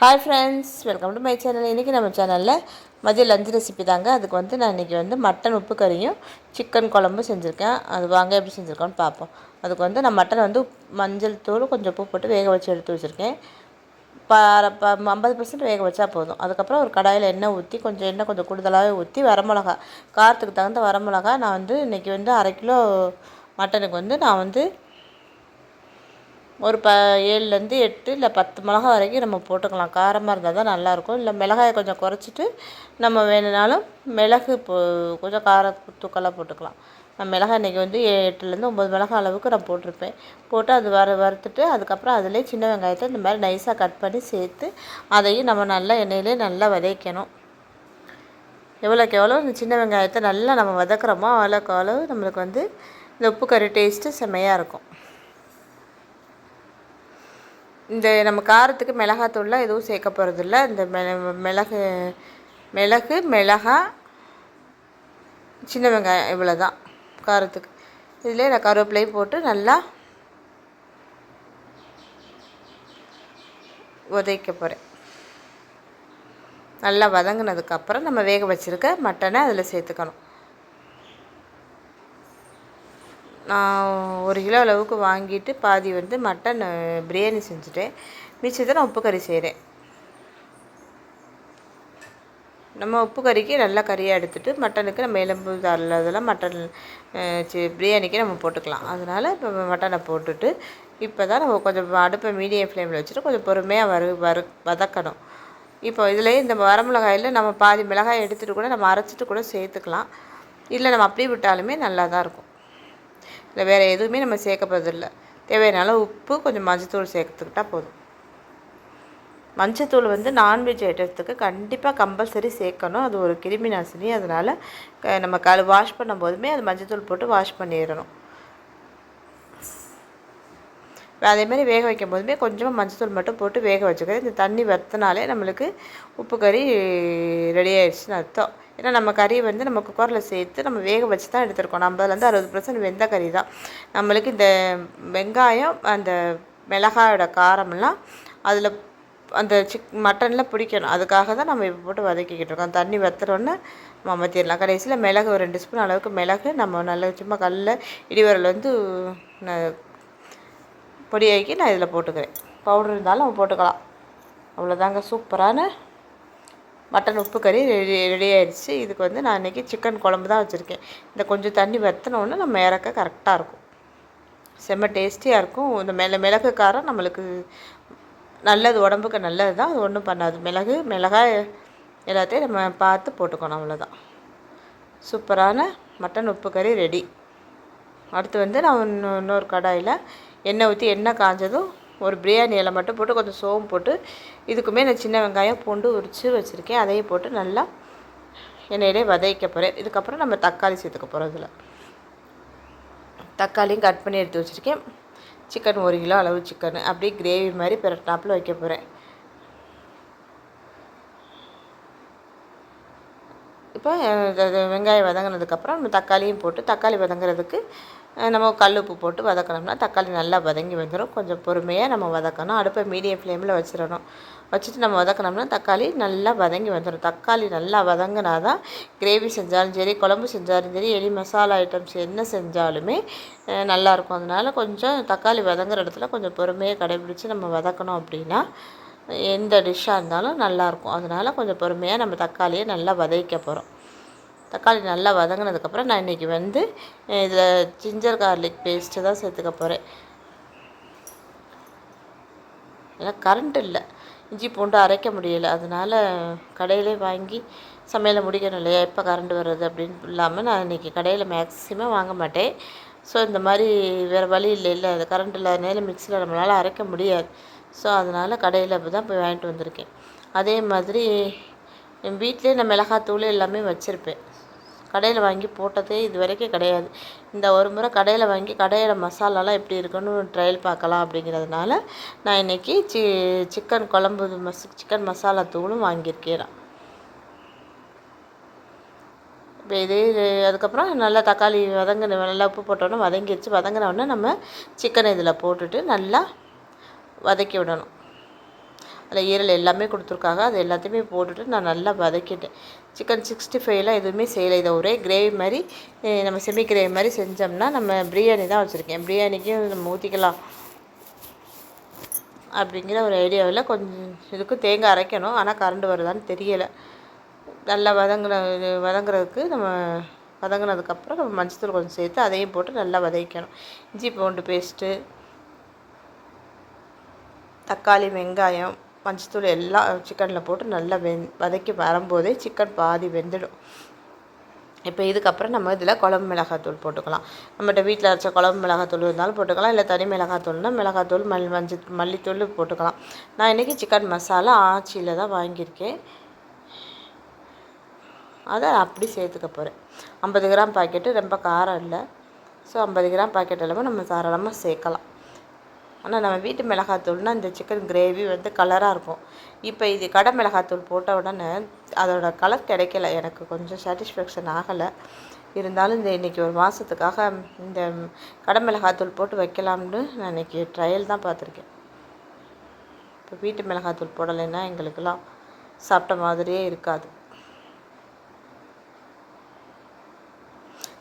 Hi friends, welcome to my channel. இன்றைக்கி நம்ம சேனலில் மதிய லஞ்ச் ரெசிபி தாங்க. அதுக்கு நான் இன்றைக்கி மட்டன் உப்பு கறியும் சிக்கன் குழம்பும் செஞ்சுருக்கேன். அது வாங்க எப்படி செஞ்சுருக்கோன்னு பார்ப்போம். அதுக்கு நான் மட்டன் மஞ்சள் தூள் கொஞ்சம் உப்பு போட்டு வேக வச்சு எடுத்து வச்சுருக்கேன். 50% வேக வச்சா போதும். அதுக்கப்புறம் ஒரு கடாயில் எண்ணெய் ஊற்றி எண்ணெய் கொஞ்சம் கூடுதலாகவே ஊற்றி வரமிளகா, காரத்துக்கு தகுந்த வரமிளகா நான் இன்றைக்கி 1/2 கிலோ மட்டனுக்கு நான் ஒரு 7லேருந்து 8 இல்லை 10 மிளகா வரைக்கும் நம்ம போட்டுக்கலாம். காரமாக இருந்தால் தான் நல்லாயிருக்கும். இல்லை மிளகாயை கொஞ்சம் குறைச்சிட்டு நம்ம வேணுனாலும் மிளகு கொஞ்சம் கார தூக்கலாக போட்டுக்கலாம். நான் மிளகாய் இன்றைக்கி 8லேருந்து 9 மிளகா அளவுக்கு நான் போட்டிருப்பேன். போட்டு அது வறுத்துட்டு அதுக்கப்புறம் அதிலே சின்ன வெங்காயத்தை இந்த மாதிரி நைஸாக கட் பண்ணி சேர்த்து அதையும் நம்ம நல்லா எண்ணெயிலே நல்லா வதக்கணும். எவ்வளோக்கு எவ்வளோ இந்த சின்ன வெங்காயத்தை நல்லா நம்ம வதக்குறோமோ அவ்வளோக்கு அளவு நம்மளுக்கு இந்த உப்பு கறி டேஸ்ட்டு செம்மையாக இருக்கும். இந்த நம்ம காரத்துக்கு மிளகாத்தூள்லாம் எதுவும் சேர்க்க போகிறதில்ல. இந்த மிளகாய், சின்ன வெங்காயம் இவ்வளோ தான் காரத்துக்கு. இதிலே நான் கருவேப்பிலையும் போட்டு நல்லா உதைக்க போகிறேன். நல்லா வதங்கினதுக்கப்புறம் நம்ம வேக வச்சுருக்க மட்டனை அதில் சேர்த்துக்கணும். நான் 1 கிலோ அளவுக்கு வாங்கிட்டு பாதி மட்டன் பிரியாணி செஞ்சுட்டேன். மிச்சத்தை நான் உப்பு கறி செய்கிறேன். நம்ம உப்பு கறிக்கு நல்லா கறியாக எடுத்துகிட்டு மட்டனுக்கு நம்ம எலும்பு அதெல்லாம் மட்டன் பிரியாணிக்கு நம்ம போட்டுக்கலாம். அதனால் இப்போ மட்டனை போட்டுட்டு இப்போ தான் நம்ம கொஞ்சம் அடுப்பை மீடியம் ஃப்ளேமில் வச்சுட்டு கொஞ்சம் பொறுமையாக வதக்கணும். இப்போ இதில் இந்த வரமிளகாயில் நம்ம பாதி மிளகாய் எடுத்துகிட்டு கூட நம்ம அரைச்சிட்டு கூட சேர்த்துக்கலாம். இல்லை நம்ம அப்படியே விட்டாலுமே நல்லா தான் இருக்கும். இல்லை வேறு எதுவுமே நம்ம சேர்க்க போகிறதில்ல. தேவையான உப்பு, கொஞ்சம் மஞ்சத்தூள் சேர்த்துக்கிட்டால் போதும். மஞ்சத்தூள் நான்வெஜ் ஐட்டத்துக்கு கண்டிப்பாக கம்பல்சரி சேர்க்கணும். அது ஒரு கிருமி நாசினி. அதனால் நம்ம வாஷ் பண்ணும் போதுமே அது மஞ்சத்தூள் போட்டு வாஷ் பண்ணிடணும். அதேமாதிரி வேக வைக்கும் போதுமே கொஞ்சமாக மஞ்சத்தூள் மட்டும் போட்டு வேக வச்சுக்கிறேன். இந்த தண்ணி வற்றினாலே நம்மளுக்கு உப்பு கறி ரெடி ஆகிடுச்சுன்னு அர்த்தம். ஏன்னா நம்ம கறி நம்ம குக்கரில் சேர்த்து நம்ம வேக வச்சு தான் எடுத்துருக்கோம். 50லேருந்து 60% வெந்த கறி தான். நம்மளுக்கு இந்த வெங்காயம், அந்த மிளகாயோட காரமெல்லாம் அதில் அந்த மட்டனில் பிடிக்கணும். அதுக்காக தான் நம்ம இப்போ போட்டு வதக்கிக்கிட்டு இருக்கோம். தண்ணி வத்துறோன்னு நம்ம மாற்றிடலாம். கடைசியில் மிளகு ஒரு 2 ஸ்பூன் அளவுக்கு மிளகு நம்ம நல்லா சும்மா கல்லில் இடிவரில் பொடியாக்கி நான் இதில் போட்டுக்கிறேன். பவுடர் இருந்தாலும் நம்ம போட்டுக்கலாம். அவ்வளோதாங்க, சூப்பரான மட்டன் உப்பு கறி ரெடி ஆயிடுச்சு. இதுக்கு நான் இன்றைக்கி சிக்கன் குழம்பு தான் வச்சுருக்கேன். இந்த கொஞ்சம் தண்ணி வற்றினோன்னு நம்ம இறக்க கரெக்டாக இருக்கும். செம்ம டேஸ்டியாக இருக்கும். இந்த மிளகு காரம் நம்மளுக்கு நல்லது, உடம்புக்கு நல்லது தான். அது ஒன்றும் பண்ணாது. மிளகாய் எல்லாத்தையும் நம்ம பார்த்து போட்டுக்கணும். அவ்வளோதான். சூப்பரான மட்டன் உப்பு கறி ரெடி. அடுத்து நான் இன்னொரு கடாயில் எண்ணெய் ஊற்றி எண்ணெய் காஞ்சதும் ஒரு பிரியாணி இலை மட்டும் போட்டு கொஞ்சம் சோம்பு போட்டு இதுக்குமே நான் சின்ன வெங்காயம் பூண்டு உரித்து வச்சுருக்கேன். அதையும் போட்டு நல்லா எண்ணெயிலே வதக்க போகிறேன். இதுக்கப்புறம் நம்ம தக்காளி சேர்த்துக்க போகிறோம். இதில் தக்காளியும் கட் பண்ணி எடுத்து வச்சுருக்கேன். சிக்கன் 1 கிலோ அளவு சிக்கன் அப்படியே கிரேவி மாதிரி பிரட்டினாப்பில் வைக்க போகிறேன். இப்போ வெங்காயம் வதங்கினதுக்கப்புறம் நம்ம தக்காளியும் போட்டு தக்காளி வதங்குறதுக்கு நம்ம கல் உப்பு போட்டு வதக்கணும்னா தக்காளி நல்லா வதங்கி வந்துடும். கொஞ்சம் பொறுமையாக நம்ம வதக்கணும். அடுப்பை மீடியம் ஃப்ளேமில் வச்சுட்டு நம்ம வதக்கினோம்னா தக்காளி நல்லா வதங்கி வந்துடும். தக்காளி நல்லா வதங்கினா தான் கிரேவி செஞ்சாலும் சரி, குழம்பு செஞ்சாலும் சரி, எலி மசாலா ஐட்டம்ஸ் என்ன செஞ்சாலுமே நல்லாயிருக்கும். அதனால் கொஞ்சம் தக்காளி வதங்குற இடத்துல கொஞ்சம் பொறுமையாக கடைபிடிச்சி நம்ம வதக்கணும். அப்படின்னா எந்த டிஷ்ஷாக இருந்தாலும் நல்லாயிருக்கும். அதனால் கொஞ்சம் பொறுமையாக நம்ம தக்காளியை நல்லா வதக்க போகிறோம். தக்காளி நல்லா வதங்கினதுக்கப்புறம் நான் இன்றைக்கி இதில் ஜிஞ்சர் கார்லிக் பேஸ்ட்டு தான் சேர்த்துக்க போகிறேன். ஏன்னா கரண்ட் இல்லை, இஞ்சி பூண்டு அரைக்க முடியலை. அதனால் கடையிலே வாங்கி சமையலை முடிக்கணும் இல்லையா, எப்போ கரண்ட் வர்றது அப்படின்னு இல்லாமல் நான் இன்றைக்கி கடையில் மேக்ஸிமம் வாங்க மாட்டேன். ஸோ இந்த மாதிரி வேறு வழி இல்லை, அது கரண்ட் இல்லாதனால மிக்சியில் நம்மளால் அரைக்க முடியாது. ஸோ அதனால் கடையில் தான் போய் வாங்கிட்டு வந்திருக்கேன். அதே மாதிரி என் வீட்டிலே நான் மிளகாத்தூள் எல்லாமே வச்சுருப்பேன். கடையில் வாங்கி போட்டதே இது வரைக்கும் கிடையாது. இந்த ஒரு முறை கடையில் வாங்கி கடையில் மசாலாலாம் எப்படி இருக்குன்னு ட்ரையல் பார்க்கலாம் அப்படிங்கிறதுனால நான் இன்றைக்கி சிக்கன் குழம்பு சிக்கன் மசாலா தூளும் வாங்கியிருக்கேன். இப்போ அதுக்கப்புறம் நல்லா தக்காளி நல்லா உப்பு போட்டோன்னே வதங்கிடுச்சு. வதங்கினோடனே நம்ம சிக்கனை இதில் போட்டுட்டு நல்லா வதக்கி விடணும். அதில் ஈரல் எல்லாமே கொடுத்துருக்காங்க. அது எல்லாத்தையுமே போட்டுட்டு நான் நல்லா வதக்கிட்டேன். சிக்கன் 65லாம் எதுவுமே செய்யலை. இதை ஒரே கிரேவி மாதிரி நம்ம செமி கிரேவி மாதிரி செஞ்சோம்னா, நம்ம பிரியாணி தான் வச்சுருக்கேன், பிரியாணிக்கும் நம்ம ஊற்றிக்கலாம் அப்படிங்கிற ஒரு ஐடியாவில் கொஞ்சம் இதுக்கு தேங்காய் அரைக்கணும். ஆனால் கரண்ட் வருதான்னு தெரியலை. நல்லா வதங்குறதுக்கு நம்ம வதங்கினதுக்கப்புறம் நம்ம மஞ்சத்தூள் கொஞ்சம் சேர்த்து அதையும் போட்டு நல்லா வதக்கணும். இஞ்சி பூண்டு பேஸ்ட்டு, தக்காளி, வெங்காயம், மஞ்சத்தூள் எல்லாம் சிக்கனில் போட்டு நல்லா வதக்கி வரும்போதே சிக்கன் பாதி வெந்துடும். இப்போ இதுக்கப்புறம் நம்ம இதில் குழம்பு மிளகாத்தூள் போட்டுக்கலாம். நம்மகிட்ட வீட்டில் அரைச்ச குழம்பு மிளகாத்தூள் இருந்தாலும் போட்டுக்கலாம், இல்லை தனி மிளகாத்தூள்னால் மிளகாத்தூள், மல்லித்தூள் போட்டுக்கலாம். நான் இன்றைக்கி சிக்கன் மசாலா ஆச்சியில் தான் வாங்கியிருக்கேன். அதை அப்படி சேர்த்துக்க போகிறேன். 50 கிராம் பாக்கெட்டு, ரொம்ப காரம் இல்லை. ஸோ 50 கிராம் பாக்கெட் எல்லாமே நம்ம தாராளமாக சேர்க்கலாம். ஆனால் நம்ம வீட்டு மிளகாத்தூள்னால் இந்த சிக்கன் கிரேவி வந்து கலராக இருக்கும். இப்போ இது கடை மிளகாத்தூள் போட்ட உடனே அதோட கலர் கிடைக்கல, எனக்கு கொஞ்சம் சாட்டிஸ்ஃபேக்ஷன் ஆகலை. இருந்தாலும் இந்த இன்றைக்கி ஒரு மாதத்துக்காக இந்த கடை மிளகாத்தூள் போட்டு வைக்கலாம்னு நான் இன்றைக்கி ட்ரையல் தான் பார்த்துருக்கேன். இப்போ வீட்டு மிளகாத்தூள் போடலைன்னா எங்களுக்கெல்லாம் சாப்பிட்ட மாதிரியே இருக்காது.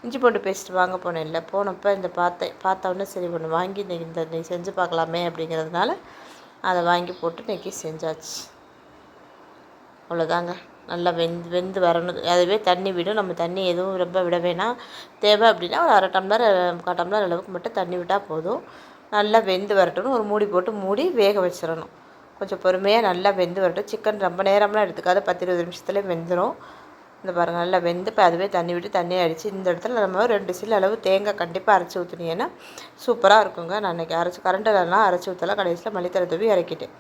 இஞ்சி பூண்டு பேஸ்ட் வாங்க போனேன், இல்லை போனப்போ இந்த பார்த்தோன்னே சரி ஒன்று வாங்கி நீ செஞ்சு பார்க்கலாமே அப்படிங்கிறதுனால அதை வாங்கி போட்டு இன்றைக்கி செஞ்சாச்சு. அவ்வளோதாங்க. நல்லா வெந்து வரணும். அதுவே தண்ணி விடும். நம்ம தண்ணி எதுவும் ரொம்ப விட வேணாம். தேவை அப்படின்னா ஒரு 1/2 டம்ளர் 3/4 டம்ளர் அளவுக்கு மட்டும் தண்ணி விட்டால் போதும். நல்லா வெந்து வரட்டும்னு ஒரு மூடி போட்டு மூடி வேக வச்சிடணும். கொஞ்சம் பொறுமையாக நல்லா வெந்து வரட்டும். சிக்கன் ரொம்ப நேரம்லாம் எடுத்துக்காது, 10-20 நிமிஷத்துலேயே வெந்துடும். இந்த பாருங்கள், நல்லா வெந்து இப்போ அதுவே தண்ணி விட்டு தண்ணி அடித்து இந்த இடத்துல நம்ம 2 சில் அளவு தேங்காய் கண்டிப்பாக அரைச்சி ஊற்றுனீங்கன்னா சூப்பராக இருக்குங்க. நான் இன்றைக்கி கரண்ட் இல்லைனா அரைச்சி ஊற்றலாம். கடைசியில் மல்லித்தலை தூவி இறக்கிட்டேன்.